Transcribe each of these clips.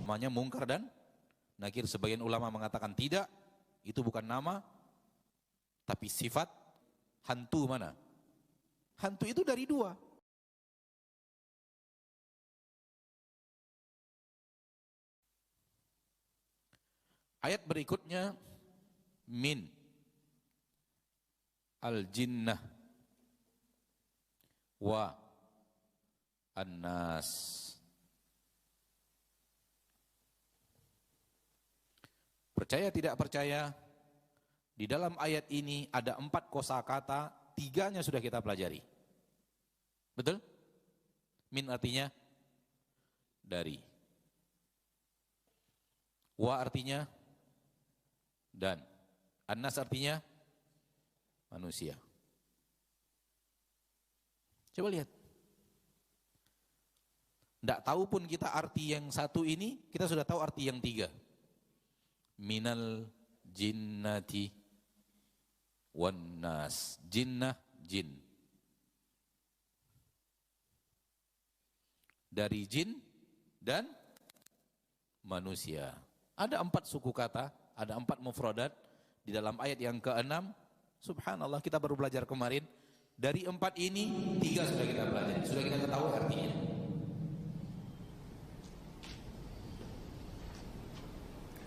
namanya mungkar dan nakir. Sebagian ulama mengatakan tidak, itu bukan nama, tapi sifat. Hantu mana? Hantu itu dari dua. Ayat berikutnya, min al-jinnah wa an-nas. Percaya tidak percaya, di dalam ayat ini ada 4 kosakata, 3-nya sudah kita pelajari. Betul? Min artinya dari. Wa artinya dan. An-nas artinya manusia. Coba lihat. Tidak tahu pun kita arti yang satu ini, kita sudah tahu arti yang 3. Minal jinnati wan nas. Jinnah, jin. Dari jin dan manusia. Ada 4 suku kata, ada 4 mufradat di dalam ayat yang ke-6. Subhanallah, kita baru belajar kemarin. Dari 4 ini 3 sudah kita pelajari, sudah kita ketahui artinya.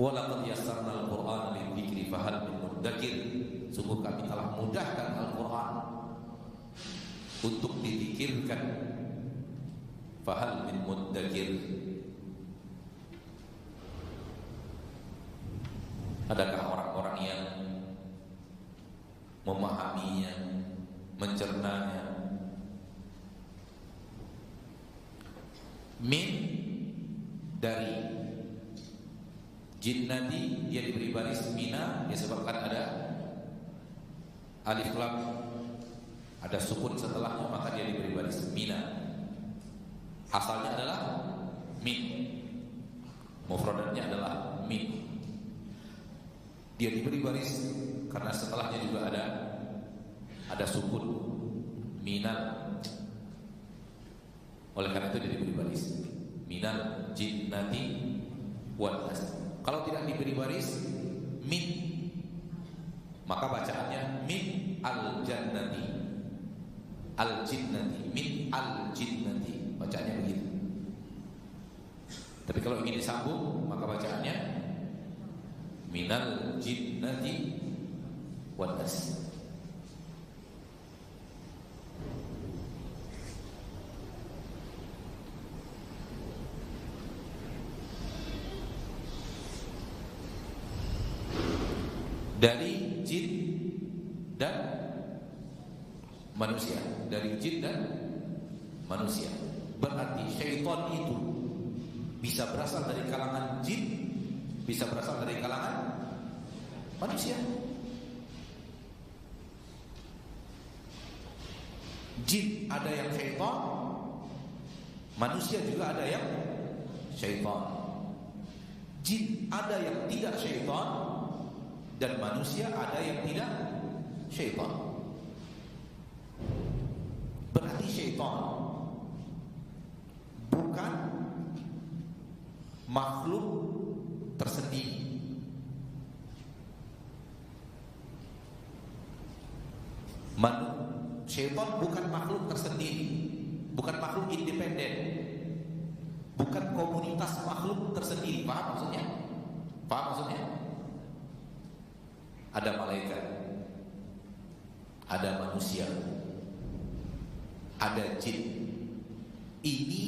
Walaqad yassarnal Qur'ana lidzikri fahal min mudzakir. Sungguh kami telah mudahkan Al-Qur'an untuk dizikirkan. Fahal min mudzakir. Adakah orang-orang yang memahaminya, mencernanya? Min dari jinnati, dia diberi baris mina disebabkan ada alif lam, ada sukun setelahnya, maka dia diberi baris mina. Asalnya adalah min, mufradatnya adalah min. Dia diberi baris karena setelahnya juga ada sukun minal. Oleh karena itu dia diberi baris minal jinnati wan nas. Kalau tidak diberi baris min, maka bacaannya min al jannati, al jinnati, min al jinnati, bacaannya begitu. Tapi kalau ingin disambung, maka bacaannya minal jinnati wan nas. Dari jin dan manusia, dari jin dan manusia. Berarti syaitan itu bisa berasal dari kalangan jin, bisa berasal dari kalangan manusia. Jin ada yang syaitan, manusia juga ada yang syaitan. Jin ada yang tidak syaitan, dan manusia ada yang tidak syaitan. Berarti syaitan bukan makhluk tersendiri. Syaitan bukan makhluk tersendiri, bukan makhluk independen, bukan komunitas makhluk tersendiri. Paham maksudnya? Paham maksudnya? Ada malaikat, ada manusia, ada jin. Ini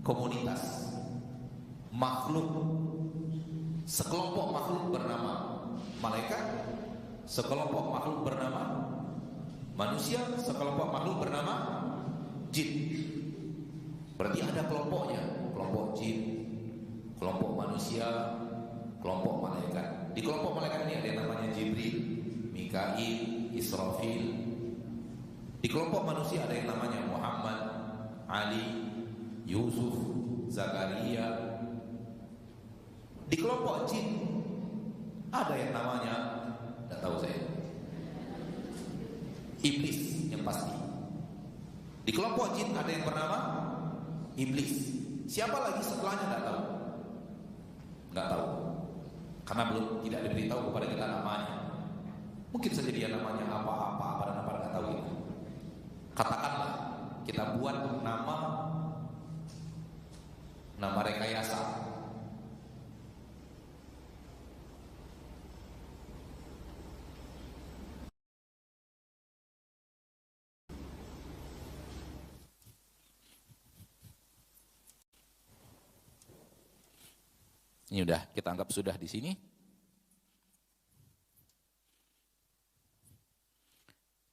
komunitas makhluk, sekelompok makhluk bernama malaikat, sekelompok makhluk bernama manusia, sekelompok makhluk bernama jin. Berarti ada kelompoknya, kelompok jin, kelompok manusia, kelompok malaikat. Di kelompok malaikat ini ada yang namanya Jibril, Mikail, Israfil. Di kelompok manusia ada yang namanya Muhammad, Ali, Yusuf, Zakaria. Di kelompok jin ada yang namanya, tidak tahu saya, Iblis yang pasti. Di kelompok jin ada yang bernama Iblis. Siapa lagi setelahnya tidak tahu. nggak tahu. Karena belum tidak diberitahu kepada kita namanya. Mungkin saja dia namanya apa-apa dan apa nggak tahu itu. Katakanlah kita buat nama rekayasa. Ini udah kita anggap sudah di sini.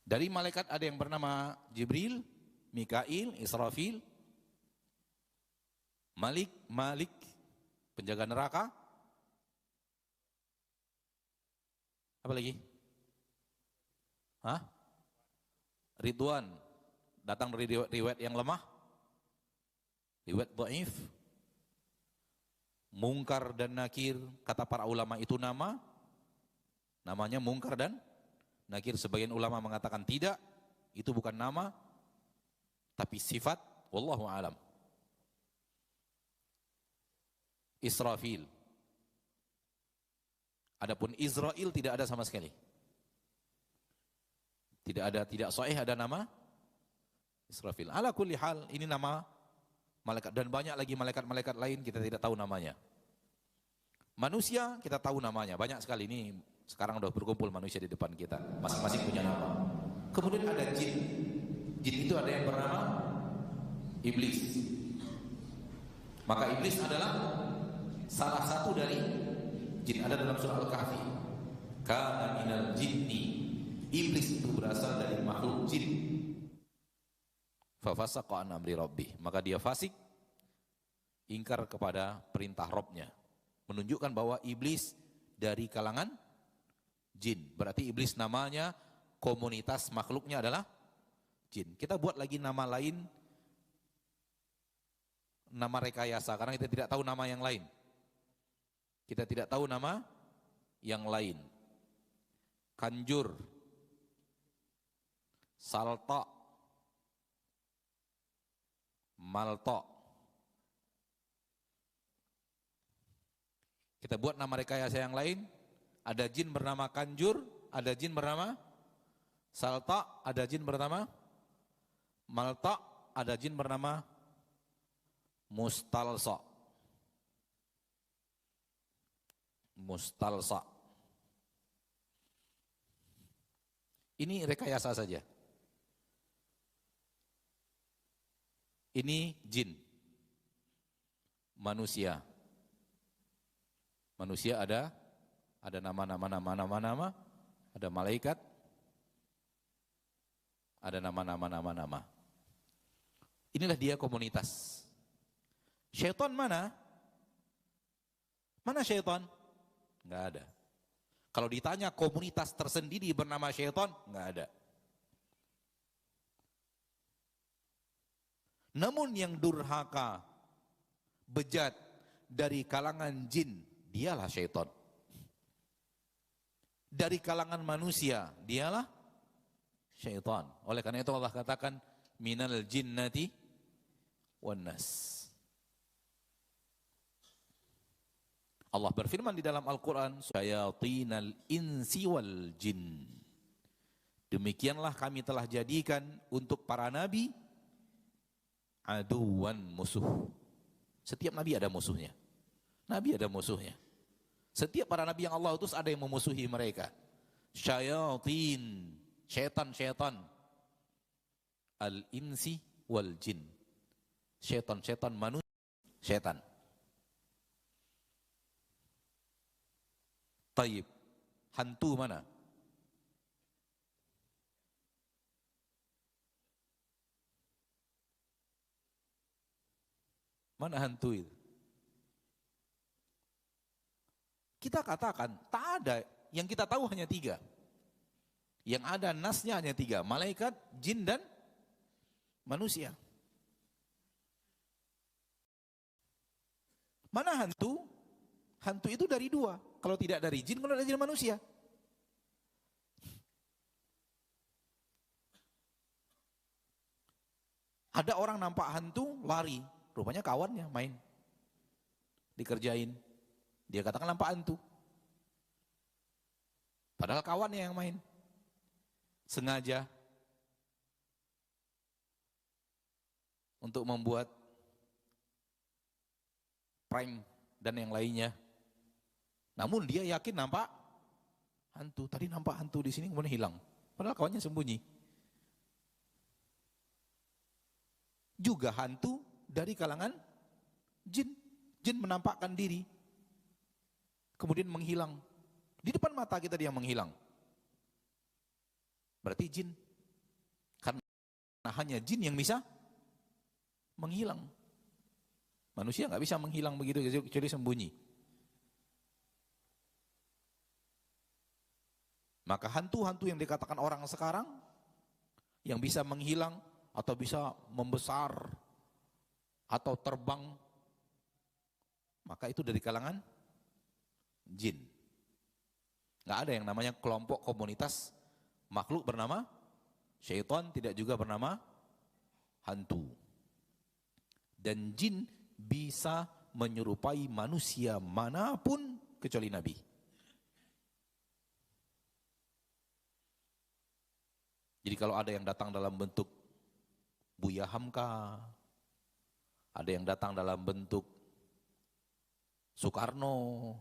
Dari malaikat ada yang bernama Jibril, Mikail, Israfil, Malik, penjaga neraka. Apa lagi? Ridwan, datang dari riwayat yang lemah, riwayat dhaif. Mungkar dan Nakir, kata para ulama itu namanya Mungkar dan Nakir. Sebagian ulama mengatakan tidak, itu bukan nama, tapi sifat, wallahu alam. Israfil. Adapun Israel tidak ada sama sekali. Tidak sahih ada nama Israfil. Ala kulli hal, ini nama malaikat, dan banyak lagi malaikat-malaikat lain kita tidak tahu namanya. Manusia kita tahu namanya, banyak sekali. Ini sekarang udah berkumpul manusia di depan kita, masing-masing punya nama. Kemudian ada jin. Jin itu ada yang bernama iblis. Maka iblis adalah salah satu dari jin. Ada dalam surah Al-Kahfi, kana minal jinni. Iblis itu berasal dari makhluk jin. Fafasaqa an amri rabbih, maka dia fasik, ingkar kepada perintah Rabbnya. Menunjukkan bahwa iblis dari kalangan jin. Berarti iblis namanya, komunitas makhluknya adalah jin. Kita buat lagi nama lain, nama rekayasa, karena kita tidak tahu nama yang lain. Kita tidak tahu nama yang lain. Kanjur, Salta, Malta. Kita buat nama rekayasa yang lain. Ada jin bernama Kanjur, ada jin bernama Salta, ada jin bernama Malta, ada jin bernama Mustalsa. Ini rekayasa saja. Ini jin. Manusia ada nama, ada malaikat, ada nama. Inilah dia komunitas. Syaitan mana? Mana syaitan? Enggak ada. Kalau ditanya komunitas tersendiri bernama syaitan, enggak ada. Namun yang durhaka, bejat dari kalangan jin, dialah syaitan. Dari kalangan manusia, dialah syaitan. Oleh karena itu Allah katakan minal jinnati wan nas. Allah berfirman di dalam Al-Quran, syayatinal insi wal jin. Demikianlah kami telah jadikan untuk para nabi aduwan, musuh. Setiap nabi ada musuhnya. Nabi ada musuhnya. Setiap para nabi yang Allah utus ada yang memusuhi mereka. Syayatin, syaitan al-insi wal jin. Syaitan manusia, syaitan. Taib, hantu mana? Mana hantu itu? Kita katakan, tak ada. Yang kita tahu hanya 3. Yang ada nasnya hanya 3. Malaikat, jin, dan manusia. Mana hantu? Hantu itu dari 2. Kalau tidak dari jin, kalau dari jin manusia. Ada orang nampak hantu, lari. Rupanya kawannya main. Dikerjain. Dia katakan nampak hantu. Padahal kawannya yang main. Sengaja untuk membuat prank dan yang lainnya. Namun dia yakin nampak hantu. Tadi nampak hantu di sini kemudian hilang. Padahal kawannya sembunyi. Juga hantu dari kalangan jin. Jin menampakkan diri, kemudian menghilang. Di depan mata kita dia menghilang. Berarti jin. Karena hanya jin yang bisa menghilang. Manusia nggak bisa menghilang begitu kecuali sembunyi. Maka hantu-hantu yang dikatakan orang sekarang yang bisa menghilang atau bisa membesar atau terbang, maka itu dari kalangan jin. Nggak ada yang namanya kelompok komunitas makhluk bernama syaitan, tidak juga bernama hantu. Dan jin bisa menyerupai manusia manapun kecuali Nabi. Jadi kalau ada yang datang dalam bentuk Buya Hamka, ada yang datang dalam bentuk Soekarno,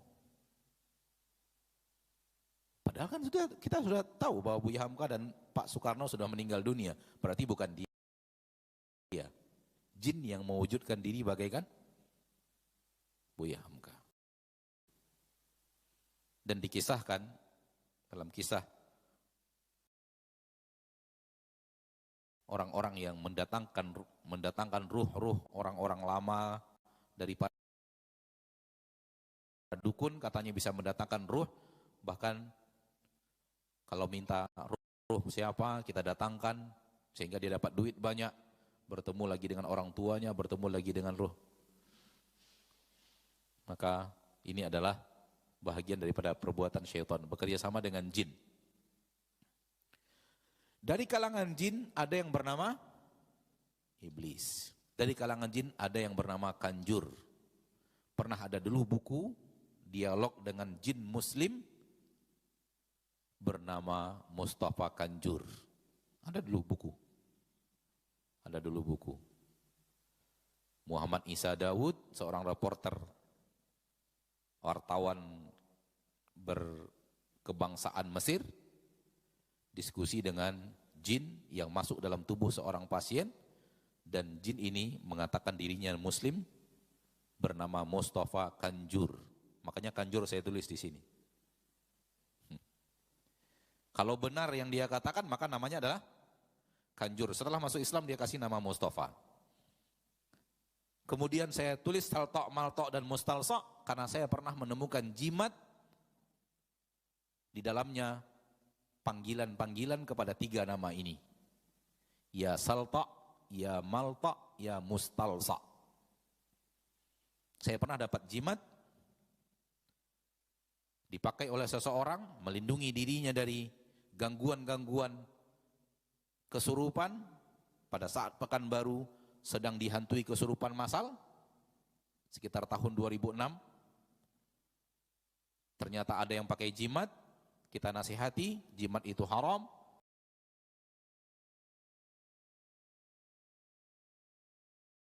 padahal kan kita sudah tahu bahwa Buya Hamka dan Pak Soekarno sudah meninggal dunia, berarti bukan dia. Jin yang mewujudkan diri bagaikan Buya Hamka. Dan dikisahkan dalam kisah orang-orang yang mendatangkan ruh-ruh orang-orang lama dari para dukun, katanya bisa mendatangkan ruh, bahkan kalau minta ruh siapa kita datangkan sehingga dia dapat duit banyak, bertemu lagi dengan orang tuanya, bertemu lagi dengan ruh. Maka ini adalah bahagian daripada perbuatan syaitan, bekerja sama dengan jin. Dari kalangan jin ada yang bernama iblis. Dari kalangan jin ada yang bernama kanjur. Pernah ada dulu buku dialog dengan jin muslim bernama Mustafa Kanjur. Ada dulu buku. Muhammad Isa Daud, seorang reporter, wartawan berkebangsaan Mesir, diskusi dengan jin yang masuk dalam tubuh seorang pasien, dan jin ini mengatakan dirinya muslim bernama Mustafa Kanjur. Makanya Kanjur saya tulis di sini. Kalau benar yang dia katakan maka namanya adalah Kanjur. Setelah masuk Islam dia kasih nama Mustafa. Kemudian saya tulis Taltok, Maltok dan Mustalsok karena saya pernah menemukan jimat di dalamnya panggilan-panggilan kepada 3 nama ini. Ya Saltok, ya Maltok, ya Mustalsok. Saya pernah dapat jimat dipakai oleh seseorang melindungi dirinya dari gangguan-gangguan kesurupan pada saat Pekanbaru sedang dihantui kesurupan massal sekitar tahun 2006. Ternyata ada yang pakai jimat, kita nasihati, jimat itu haram,